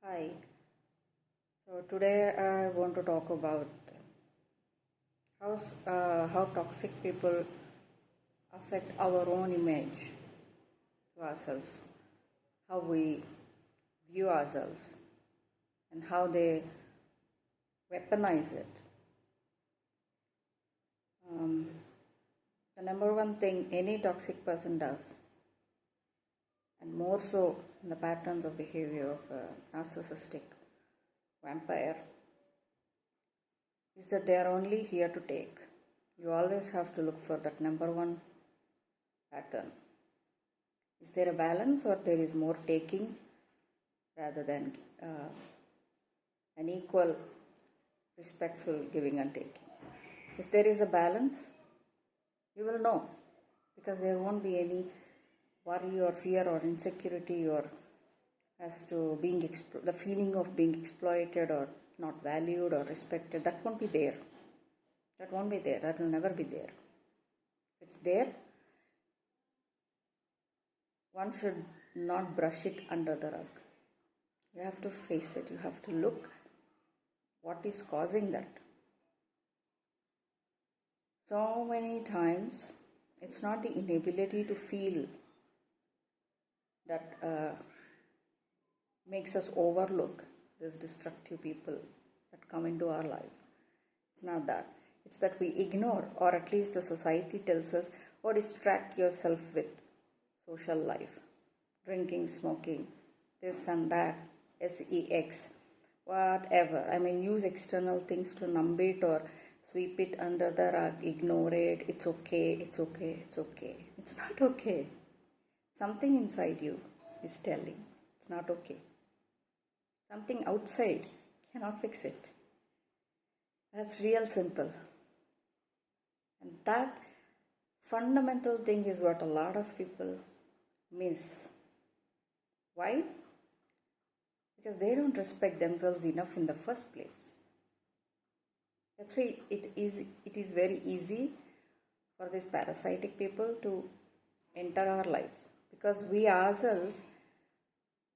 Hi. So today I want to talk about how toxic people affect our own image to ourselves, how we view ourselves, and how they weaponize it. The number one thing any toxic person does, and more so in the patterns of behavior of a narcissistic vampire, is that they are only here to take. You always have to look for that number one pattern. Is there a balance, or there is more taking rather than an equal, respectful giving and taking? If there is a balance, you will know, because there won't be any worry or fear or insecurity or as to the feeling of being exploited or not valued or respected. That won't be there. That won't be there. That will never be there. If it's there, one should not brush it under the rug. You have to face it. You have to look what is causing that. So many times, it's not the inability to feel that makes us overlook these destructive people that come into our life. It's not that. It's that we ignore, or at least the society tells us, or distract yourself with social life, drinking, smoking, this and that, sex, whatever. Use external things to numb it or sweep it under the rug, ignore it. It's okay, it's okay, it's okay. It's not okay. Something inside you is telling it's not okay. Something outside cannot fix it. That's real simple. And that fundamental thing is what a lot of people miss. Why? Because they don't respect themselves enough in the first place. That's why it is very easy for these parasitic people to enter our lives, because we ourselves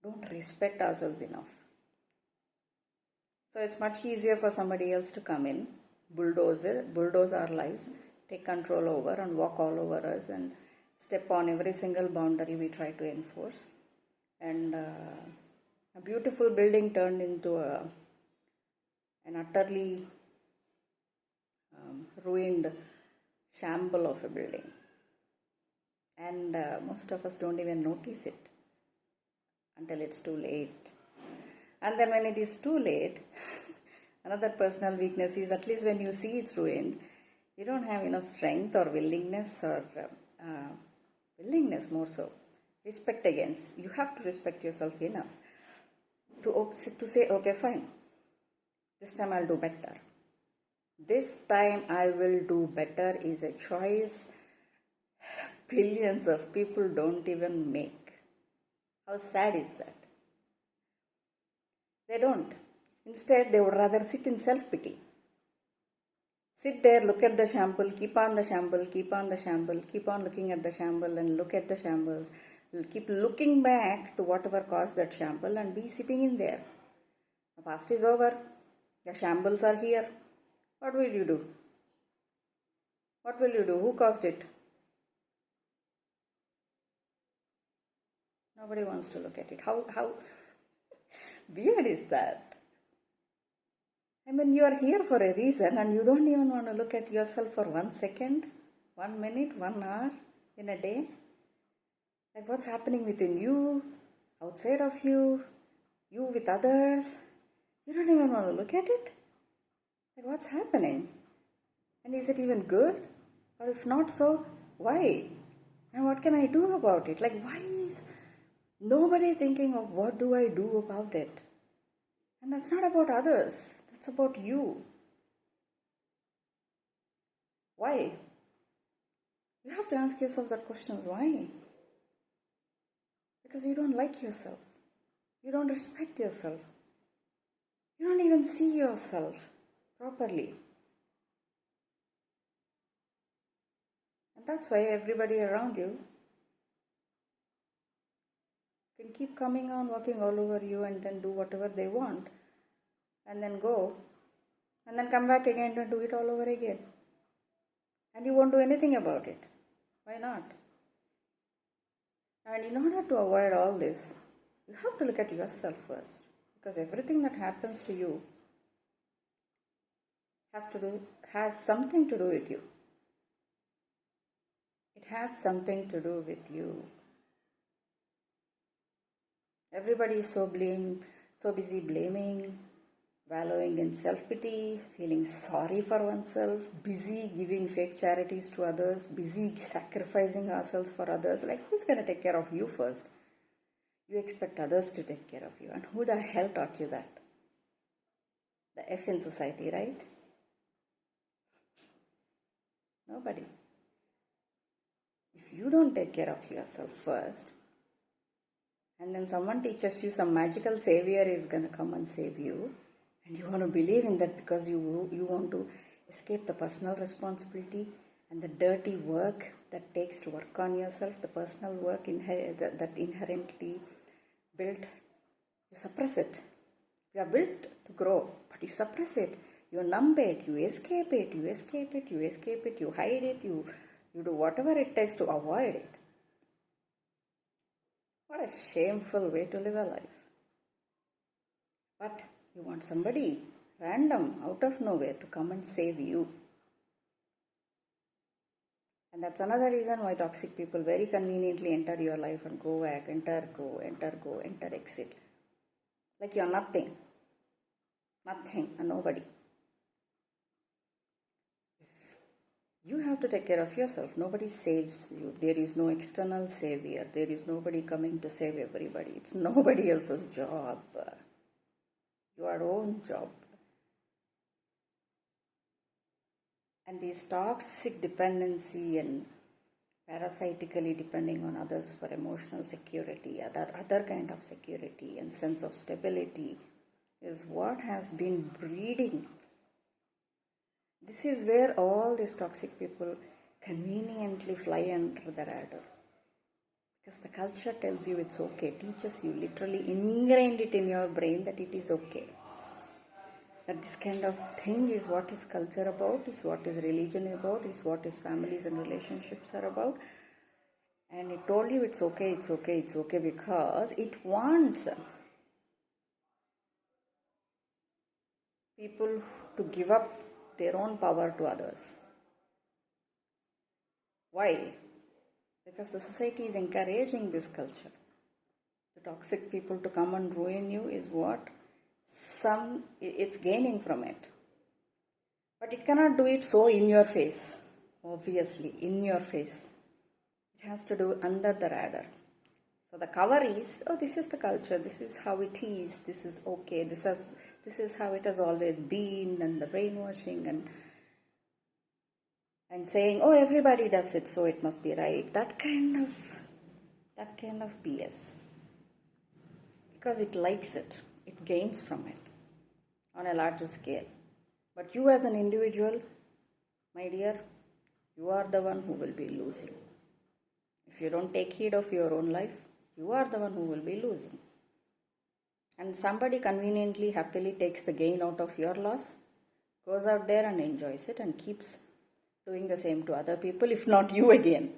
don't respect ourselves enough. So it's much easier for somebody else to come in, bulldoze our lives, take control over and walk all over us and step on every single boundary we try to enforce. And a beautiful building turned into an utterly ruined shamble of a building. And most of us don't even notice it until it's too late. And then when it is too late, another personal weakness is, at least when you see it's ruined, you don't have enough strength or willingness, or willingness more so, respect against. You have to respect yourself enough to say, okay, fine, this time I'll do better. This time I will do better is a choice billions of people don't even make. How sad is that? They don't. Instead, they would rather sit in self-pity. Sit there, look at the shamble, keep on the shamble, keep on the shamble, keep on looking at the shamble and look at the shambles. Keep looking back to whatever caused that shamble and be sitting in there. The past is over. The shambles are here. What will you do? What will you do? Who caused it? Nobody wants to look at it. How weird is that? You are here for a reason and you don't even want to look at yourself for 1 second, 1 minute, 1 hour in a day. Like, what's happening within you, outside of you, you with others. You don't even want to look at it. Like, what's happening? And is it even good? Or if not so, why? And what can I do about it? Like, why is nobody thinking of what do I do about it? And that's not about others. That's about you. Why? You have to ask yourself that question. Why? Because you don't like yourself. You don't respect yourself. You don't even see yourself properly. And that's why everybody around you They'll keep coming on, walking all over you, and then do whatever they want, and then go, and then come back again and do it all over again. And you won't do anything about it. Why not? And in order to avoid all this, you have to look at yourself first. Because everything that happens to you has something to do with you. It has something to do with you. Everybody is so busy blaming, wallowing in self-pity, feeling sorry for oneself, busy giving fake charities to others, busy sacrificing ourselves for others. Like, who's going to take care of you first? You expect others to take care of you. And who the hell taught you that? The F in society, right? Nobody. If you don't take care of yourself first, and then someone teaches you some magical savior is going to come and save you, and you want to believe in that because you want to escape the personal responsibility and the dirty work that takes to work on yourself, the personal work that inherently built, you suppress it. You are built to grow, but you suppress it. You numb it, you escape it, you hide it, you do whatever it takes to avoid it. What a shameful way to live a life. But you want somebody random, out of nowhere, to come and save you. And that's another reason why toxic people very conveniently enter your life and go back, enter, exit. Like you're nothing, and nobody. You have to take care of yourself. Nobody saves you. There is no external savior. There is nobody coming to save everybody. It's nobody else's job. Your own job. And this toxic dependency and parasitically depending on others for emotional security, other kind of security and sense of stability is what has been breeding. This is where all these toxic people conveniently fly under the radar. Because the culture tells you it's okay, teaches you, literally ingrained it in your brain that it is okay. That this kind of thing is what is culture about, is what is religion about, is what is families and relationships are about. And it told you it's okay because it wants people to give up their own power to others. Why? Because the society is encouraging this culture. The toxic people to come and ruin you is what it's gaining from it. But it cannot do it so in your face, obviously, in your face. It has to do under the radar. So the cover is, this is the culture, this is how it is, this is okay, this is how it has always been, and the brainwashing and saying, everybody does it, so it must be right. That kind of BS. Because it likes it. It gains from it on a larger scale. But you as an individual, my dear, you are the one who will be losing. If you don't take heed of your own life, you are the one who will be losing. And somebody conveniently, happily takes the gain out of your loss, goes out there and enjoys it and keeps doing the same to other people, if not you again.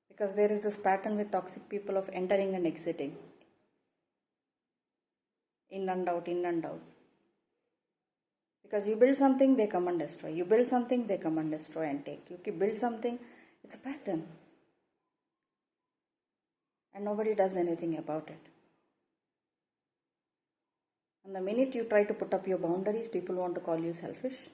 Because there is this pattern with toxic people of entering and exiting. In and out. Because you build something, they come and destroy. You build something, they come and destroy and take. You build something, it's a pattern. And nobody does anything about it. And the minute you try to put up your boundaries, people want to call you selfish.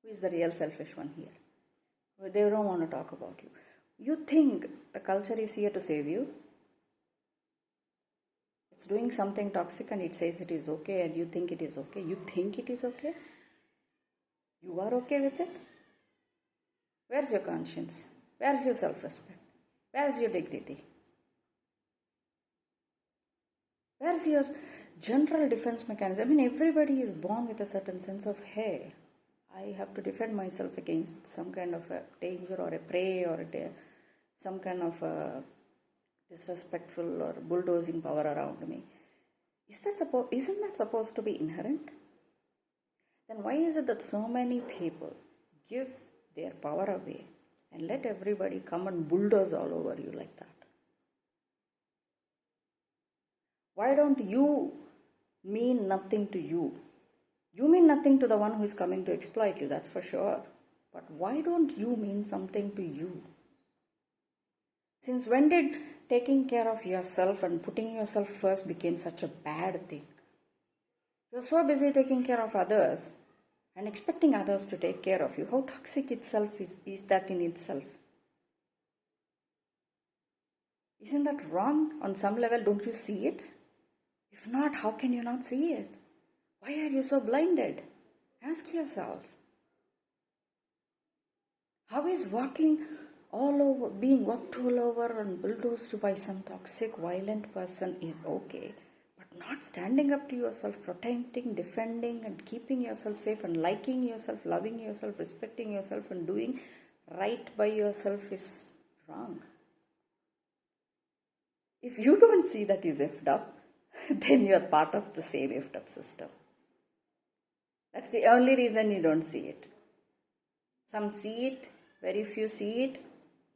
Who is the real selfish one here? They don't want to talk about you. You think the culture is here to save you. It's doing something toxic and it says it is okay and you think it is okay. You think it is okay? You are okay with it? Where's your conscience? Where's your self-respect? Where's your dignity? Where's your general defense mechanism? Everybody is born with a certain sense of, hey, I have to defend myself against some kind of a danger or a prey or some kind of a disrespectful or bulldozing power around me. Isn't that supposed to be inherent? Then why is it that so many people give their power away and let everybody come and bulldoze all over you like that? Why don't you mean nothing to you? You mean nothing to the one who is coming to exploit you, that's for sure. But why don't you mean something to you? Since when did taking care of yourself and putting yourself first became such a bad thing? You're so busy taking care of others and expecting others to take care of you. How toxic itself is that in itself? Isn't that wrong on some level? Don't you see it? If not, how can you not see it? Why are you so blinded? Ask yourself. How is being walked all over and bulldozed by some toxic, violent person is okay, but not standing up to yourself, protecting, defending, and keeping yourself safe, and liking yourself, loving yourself, respecting yourself, and doing right by yourself is wrong. If you don't see that is effed up, then you are part of the same effed up system. That's the only reason you don't see it. Some see it, very few see it.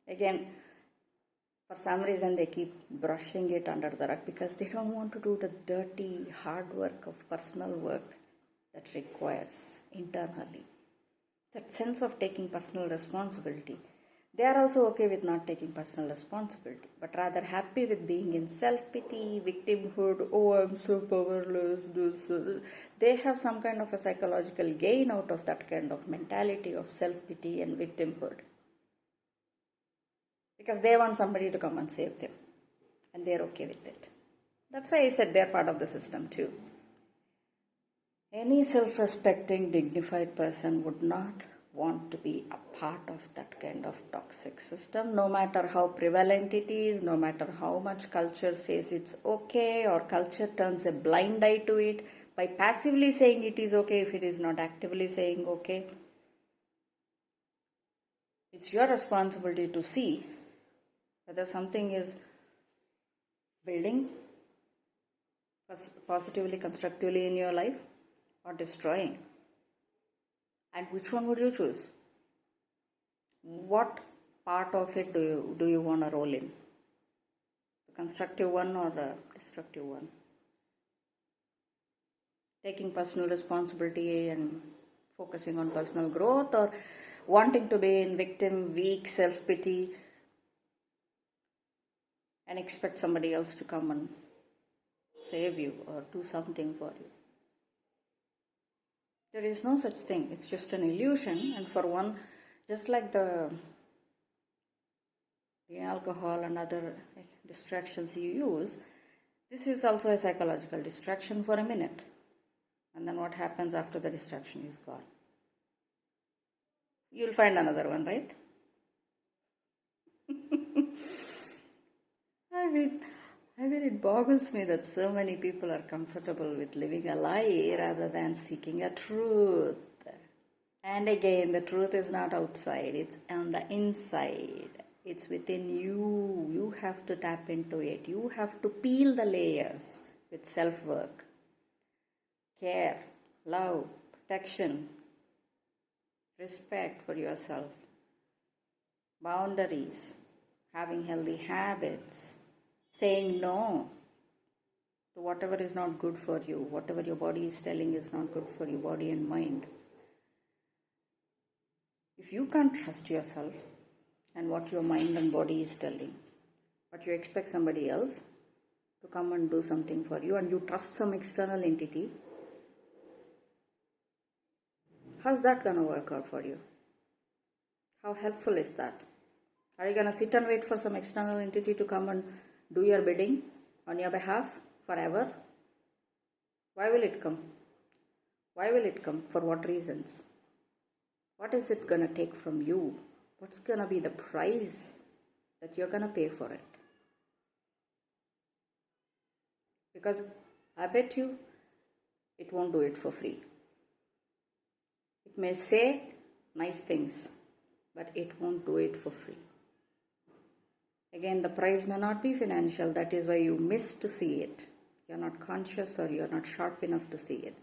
Again, for some reason they keep brushing it under the rug because they don't want to do the dirty, hard work of personal work that requires internally. That sense of taking personal responsibility. They are also okay with not taking personal responsibility, but rather happy with being in self-pity, victimhood, oh, I'm so powerless, They have some kind of a psychological gain out of that kind of mentality of self-pity and victimhood. Because they want somebody to come and save them. And they're okay with it. That's why I said they're part of the system too. Any self-respecting, dignified person would not want to be a part of that kind of toxic system, no matter how prevalent it is, no matter how much culture says it's okay, or culture turns a blind eye to it by passively saying it is okay if it is not actively saying okay. It's your responsibility to see whether something is building positively, constructively in your life or destroying. And which one would you choose? What part of it do you want to roll in? The constructive one or the destructive one? Taking personal responsibility and focusing on personal growth, or wanting to be in victim, weak, self-pity and expect somebody else to come and save you or do something for you? There is no such thing. It's just an illusion. And for one, just like the alcohol and other distractions you use, this is also a psychological distraction for a minute. And then what happens after the distraction is gone? You'll find another one, right? I mean, it boggles me that so many people are comfortable with living a lie rather than seeking a truth. And again, the truth is not outside, it's on the inside. It's within you. You have to tap into it. You have to peel the layers with self-work, care, love, protection, respect for yourself, boundaries, having healthy habits, saying no to whatever is not good for you, whatever your body is telling is not good for your body and mind. If you can't trust yourself and what your mind and body is telling, but you expect somebody else to come and do something for you, and you trust some external entity, how's that going to work out for you? How helpful is that? Are you going to sit and wait for some external entity to come and do your bidding on your behalf forever? Why will it come? Why will it come? For what reasons? What is it going to take from you? What's going to be the price that you're going to pay for it? Because I bet you it won't do it for free. It may say nice things, but it won't do it for free. Again, the price may not be financial, that is why you miss to see it. You're not conscious or you're not sharp enough to see it.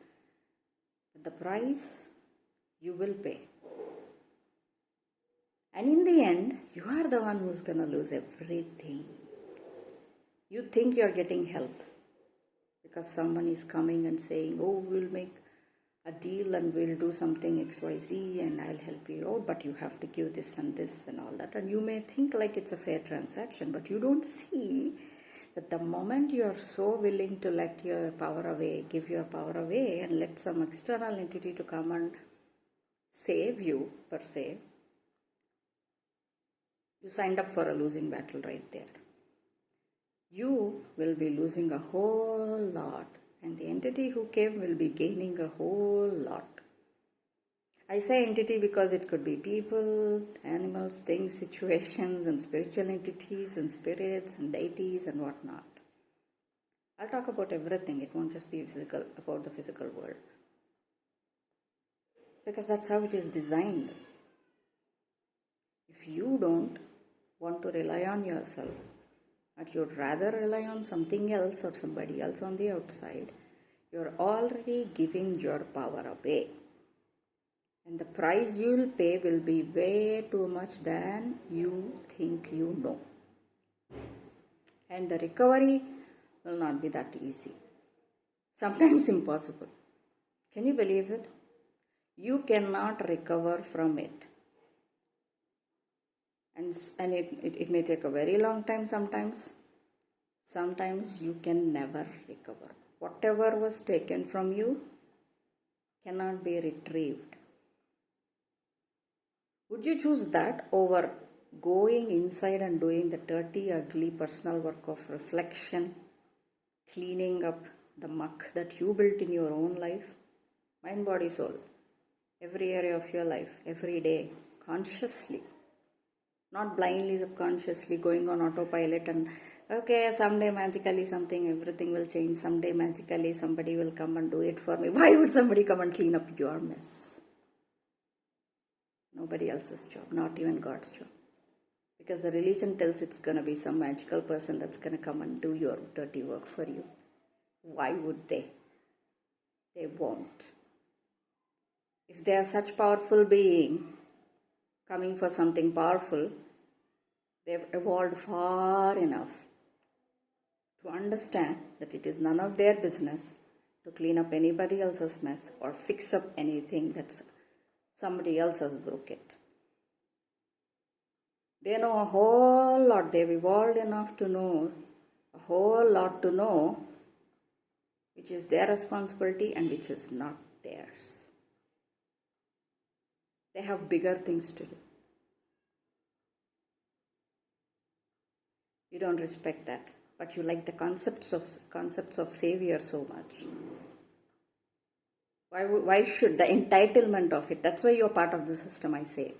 But the price you will pay. And in the end, you are the one who's going to lose everything. You think you're getting help because someone is coming and saying, oh, we'll make a deal and we'll do something XYZ and I'll help you out, but you have to give this and all that. And you may think like it's a fair transaction, but you don't see that the moment you're so willing to let your power away, give your power away and let some external entity to come and save you per se, you signed up for a losing battle right there. You will be losing a whole lot and the entity who came will be gaining a whole lot. I say entity because it could be people, animals, things, situations and spiritual entities and spirits and deities and whatnot. I'll talk about everything. It won't just be physical, about the physical world. Because that's how it is designed. If you don't want to rely on yourself, but you'd rather rely on something else or somebody else on the outside, you're already giving your power away. And the price you'll pay will be way too much than you think you know. And the recovery will not be that easy. Sometimes impossible. Can you believe it? You cannot recover from it. And it may take a very long time sometimes. Sometimes you can never recover. Whatever was taken from you cannot be retrieved. Would you choose that over going inside and doing the dirty, ugly personal work of reflection, cleaning up the muck that you built in your own life? Mind, body, soul. Every area of your life, every day, consciously. Not blindly, subconsciously going on autopilot and okay, someday magically everything will change. Someday magically somebody will come and do it for me. Why would somebody come and clean up your mess? Nobody else's job, not even God's job. Because the religion tells it's going to be some magical person that's going to come and do your dirty work for you. Why would they? They won't. If they are such powerful being coming for something powerful, they've evolved far enough to understand that it is none of their business to clean up anybody else's mess or fix up anything that's somebody else has broke it. They know a whole lot. They've evolved enough to know a whole lot to know which is their responsibility and which is not theirs. They have bigger things to do. You don't respect that, but you like the concepts of savior so much. Why should the entitlement of it? That's why you're part of the system, I say.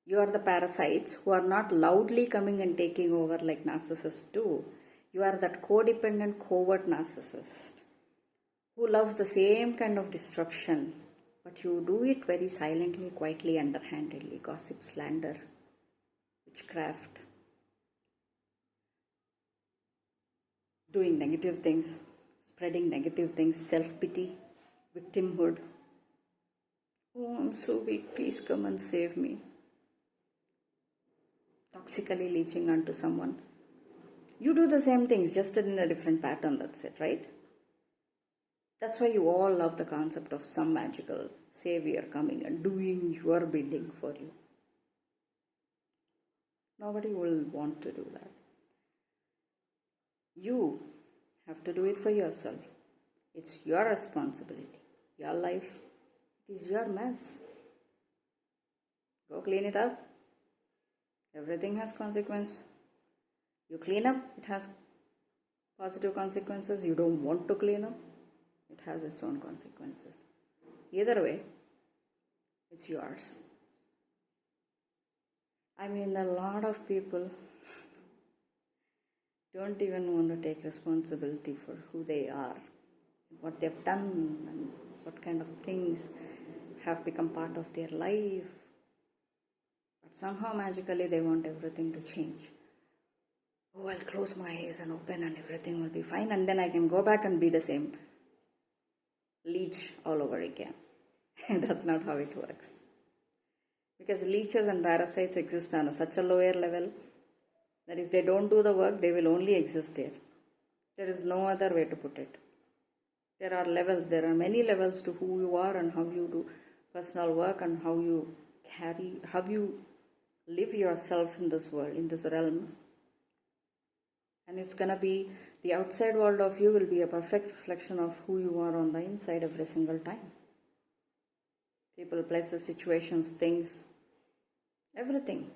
You are the parasites who are not loudly coming and taking over like narcissists do. You are that codependent, covert narcissist who loves the same kind of destruction, but you do it very silently, quietly, underhandedly. Gossip, slander, witchcraft, doing negative things, spreading negative things, self-pity, victimhood. Oh, I'm so weak, please come and save me. Toxically leeching onto someone. You do the same things, just in a different pattern, that's it, right? That's why you all love the concept of some magical savior coming and doing your bidding for you. Nobody will want to do that. You have to do it for yourself. It's your responsibility. Your life is your mess. Go clean it up. Everything has consequence. You clean up, it has positive consequences. You don't want to clean up, it has its own consequences. Either way, it's yours. I mean, a lot of people don't even want to take responsibility for who they are, what they've done, and what kind of things have become part of their life. But somehow magically they want everything to change. oh, I'll close my eyes and open and everything will be fine, and then I can go back and be the same leech all over again. That's not how it works. Because leeches and parasites exist on such a lower level that if they don't do the work, they will only exist there. There is no other way to put it. There are levels, there are many levels to who you are and how you do personal work and how you live yourself in this world, in this realm. And it's gonna be, the outside world of you will be a perfect reflection of who you are on the inside every single time. People, places, situations, things, everything.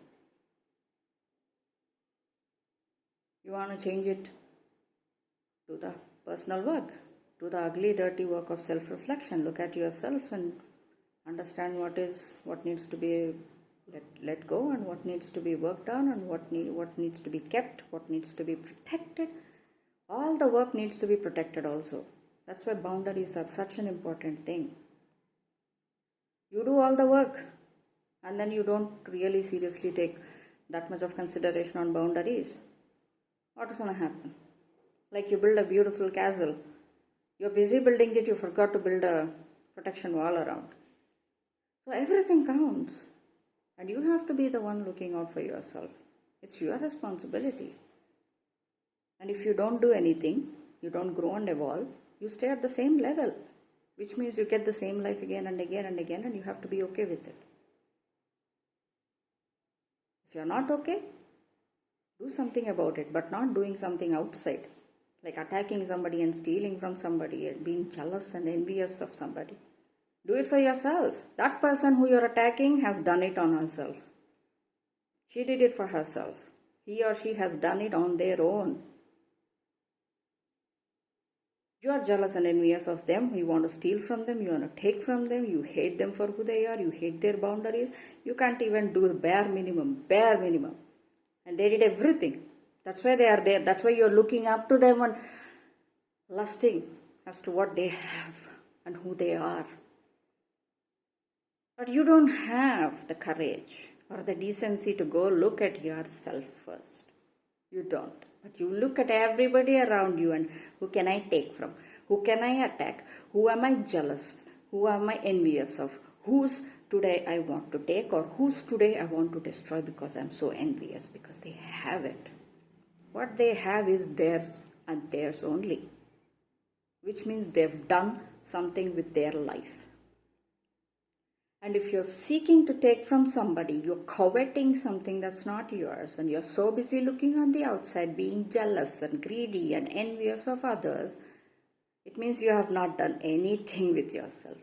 You want to change it, do the personal work, do the ugly, dirty work of self-reflection. Look at yourself and understand what needs to be let go and what needs to be worked on and what needs to be kept, what needs to be protected. All the work needs to be protected also. That's why boundaries are such an important thing. You do all the work and then you don't really seriously take that much of consideration on boundaries. What is going to happen? Like you build a beautiful castle. You're busy building it, you forgot to build a protection wall around. So everything counts. And you have to be the one looking out for yourself. It's your responsibility. And if you don't do anything, you don't grow and evolve, you stay at the same level. Which means you get the same life again and again and again, and you have to be okay with it. If you're not okay, do something about it, but not doing something outside. Like attacking somebody and stealing from somebody and being jealous and envious of somebody. Do it for yourself. That person who you're attacking has done it on herself. She did it for herself. He or she has done it on their own. You are jealous and envious of them. You want to steal from them. You want to take from them. You hate them for who they are. You hate their boundaries. You can't even do the bare minimum. And they did everything. That's why they are there. That's why you're looking up to them and lusting as to what they have and who they are. But you don't have the courage or the decency to go look at yourself first. You don't. But you look at everybody around you and who can I take from? Who can I attack? Who am I jealous? Who am I envious of? Whose today I want to take or whose today I want to destroy because I'm so envious because they have it. What they have is theirs and theirs only. Which means they've done something with their life. And if you're seeking to take from somebody, you're coveting something that's not yours, and you're so busy looking on the outside, being jealous and greedy and envious of others, it means you have not done anything with yourself.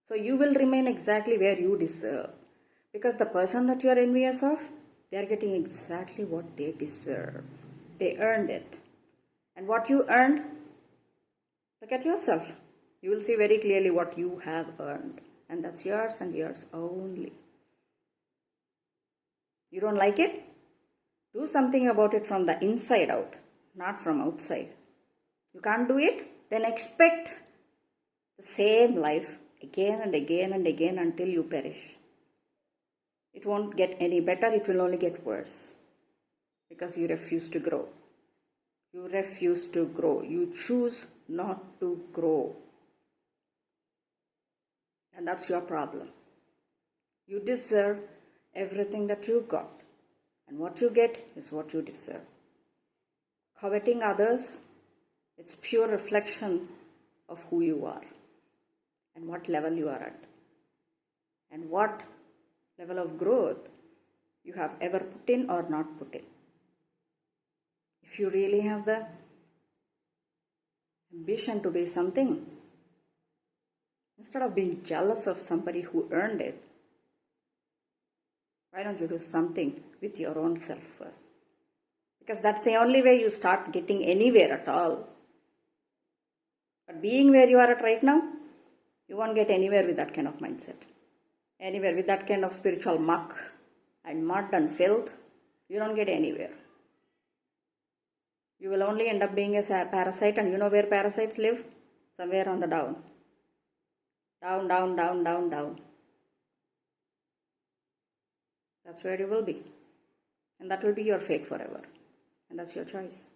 So you will remain exactly where you deserve. Because the person that you're envious of, they are getting exactly what they deserve. They earned it. And what you earned, look at yourself. You will see very clearly what you have earned. And that's yours and yours only. You don't like it? Do something about it from the inside out, not from outside. You can't do it? Then expect the same life again and again and again until you perish. It won't get any better, it will only get worse. Because you refuse to grow. You refuse to grow. You choose not to grow. And that's your problem. You deserve everything that you got. And what you get is what you deserve. Coveting others, it's pure reflection of who you are. And what level you are at. And what level of growth you have ever put in or not put in. If you really have the ambition to be something, instead of being jealous of somebody who earned it, why don't you do something with your own self first? Because that's the only way you start getting anywhere at all. But being where you are at right now, you won't get anywhere with that kind of mindset. Anywhere with that kind of spiritual muck and mud and filth, you don't get anywhere. You will only end up being a parasite, and you know where parasites live? Somewhere on the down. Down, down, down, down, down. That's where you will be. And that will be your fate forever. And that's your choice.